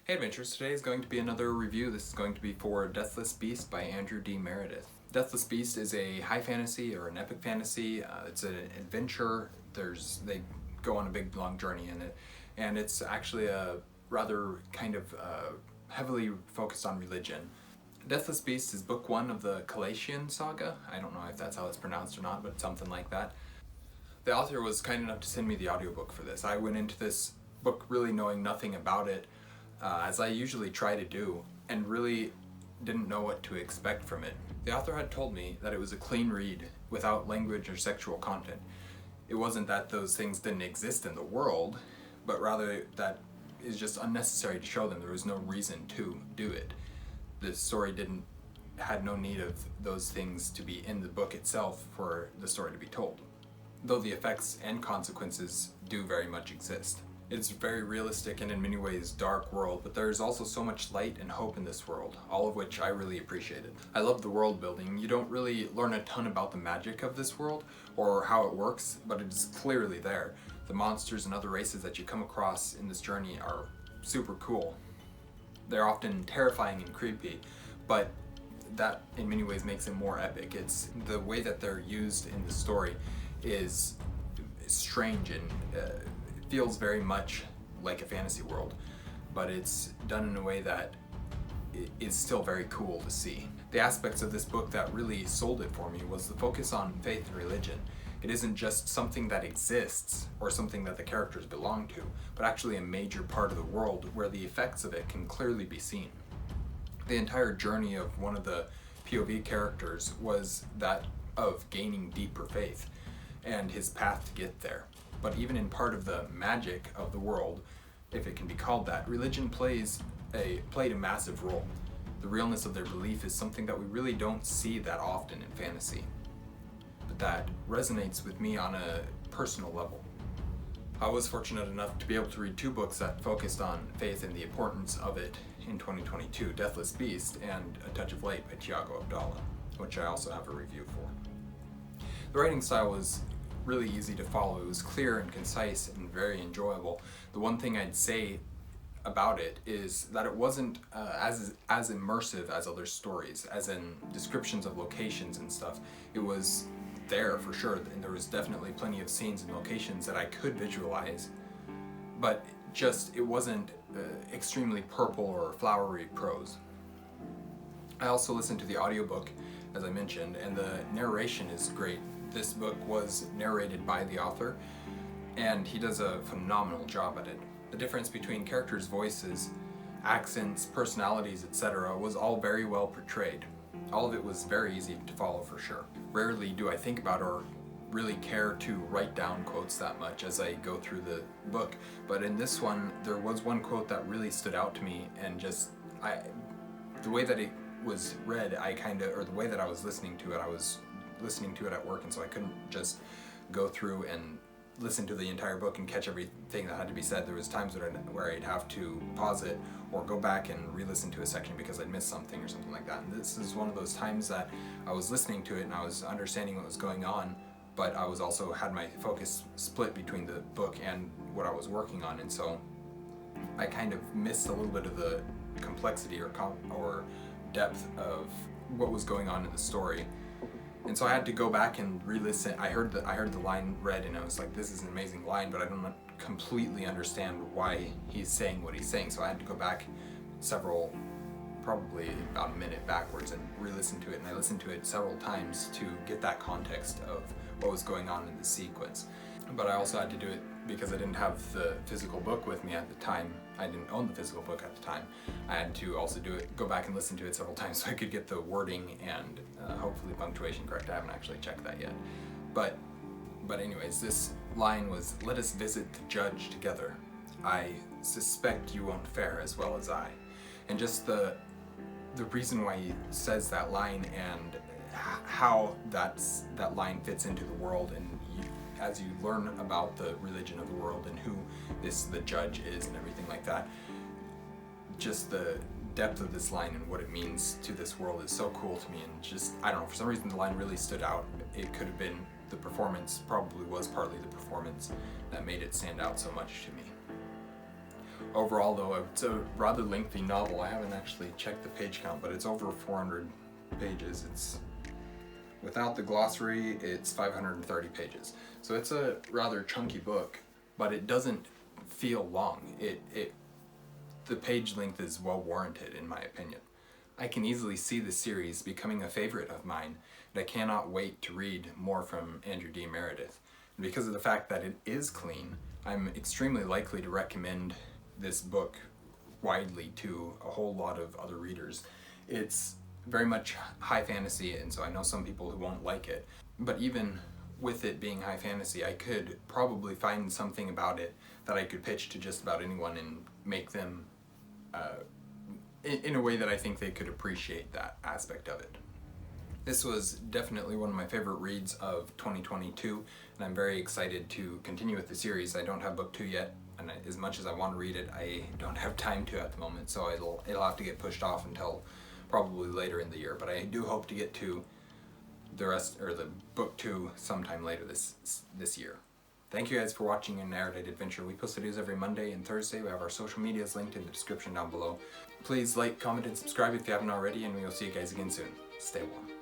Hey Adventures, today is going to be another review. This is going to be for Deathless Beast by Andrew D. Meredith. Deathless Beast is a high fantasy or an epic fantasy. It's an adventure. They go on a big long journey in it, and it's actually a rather kind of heavily focused on religion. Deathless Beast is book one of the Calatian saga. I don't know if that's how it's pronounced or not, but something like that. The author was kind enough to send me the audiobook for this. I went into this book really knowing nothing about it, as I usually try to do, and really didn't know what to expect from it. The author had told me that it was a clean read without language or sexual content. It wasn't that those things didn't exist in the world, but rather that it's just unnecessary to show them. There was no reason to do it. The story had no need of those things to be in the book itself for the story to be told, though the effects and consequences do very much exist. It's a very realistic and in many ways dark world, but there's also so much light and hope in this world, all of which I really appreciated. I love the world building. You don't really learn a ton about the magic of this world or how it works, but it is clearly there. The monsters and other races that you come across in this journey are super cool. They're often terrifying and creepy, but that in many ways makes it more epic. It's the way that they're used in the story is strange and feels very much like a fantasy world, but it's done in a way that is still very cool to see. The aspects of this book that really sold it for me was the focus on faith and religion. It isn't just something that exists or something that the characters belong to, but actually a major part of the world where the effects of it can clearly be seen. The entire journey of one of the POV characters was that of gaining deeper faith and his path to get there. But even in part of the magic of the world, if it can be called that, religion played a massive role. The realness of their belief is something that we really don't see that often in fantasy, but that resonates with me on a personal level. I was fortunate enough to be able to read two books that focused on faith and the importance of it in 2022, Deathless Beast and A Touch of Light by Tiago Abdallah, which I also have a review for. The writing style was really easy to follow. It was clear and concise and very enjoyable. The one thing I'd say about it is that it wasn't as immersive as other stories, as in descriptions of locations and stuff. It was there for sure, and there was definitely plenty of scenes and locations that I could visualize, but it wasn't extremely purple or flowery prose. I also listened to the audiobook, as I mentioned, and the narration is great. This book was narrated by the author, and he does a phenomenal job at it. The difference between characters' voices, accents, personalities, etc. was all very well portrayed. All of it was very easy to follow for sure. Rarely do I think about or really care to write down quotes that much as I go through the book, but in this one there was one quote that really stood out to me, and the way that it was read, the way that I was listening to it, I was listening to it at work, and so I couldn't just go through and listen to the entire book and catch everything that had to be said. There was times where I'd have to pause it or go back and re-listen to a section because I'd missed something or something like that. And this is one of those times that I was listening to it and I was understanding what was going on, but I was also had my focus split between the book and what I was working on, and so I kind of missed a little bit of the complexity or depth of what was going on in the story. And so I had to go back and re-listen. I heard the line read, and I was like, this is an amazing line, but I don't completely understand why he's saying what he's saying. So I had to go back probably about a minute backwards and re-listen to it. And I listened to it several times to get that context of what was going on in the sequence. But I also had to do it because I didn't have the physical book with me at the time. I didn't own the physical book at the time. I had to also go back and listen to it several times so I could get the wording and hopefully punctuation correct. I haven't actually checked that yet. But anyways, this line was, "Let us visit the judge together. I suspect you won't fare as well as I." And just the reason why he says that line and how that line fits into the world, and as you learn about the religion of the world and who the judge is and everything like that, just the depth of this line and what it means to this world is so cool to me. And just, I don't know, for some reason the line really stood out. It could have been the performance, probably was partly the performance that made it stand out so much to me. Overall though, it's a rather lengthy novel. I haven't actually checked the page count, but it's over 400 pages. It's without the glossary, it's 530 pages. So it's a rather chunky book, but it doesn't feel long. The page length is well warranted in my opinion. I can easily see the series becoming a favorite of mine, and I cannot wait to read more from Andrew D. Meredith. And because of the fact that it is clean, I'm extremely likely to recommend this book widely to a whole lot of other readers. It's very much high fantasy, and so I know some people who won't like it, but even with it being high fantasy, I could probably find something about it that I could pitch to just about anyone and make them in a way that I think they could appreciate that aspect of it. This was definitely one of my favorite reads of 2022, and I'm very excited to continue with the series. I don't have book 2 yet, and as much as I want to read it, I don't have time to at the moment, so it'll have to get pushed off until probably later in the year, but I do hope to get to the book 2 sometime later this year. Thank you guys for watching an Erudite Adventure. We post videos every Monday and Thursday. We have our social medias linked in the description down below. Please like, comment, and subscribe if you haven't already, and we will see you guys again soon. Stay warm.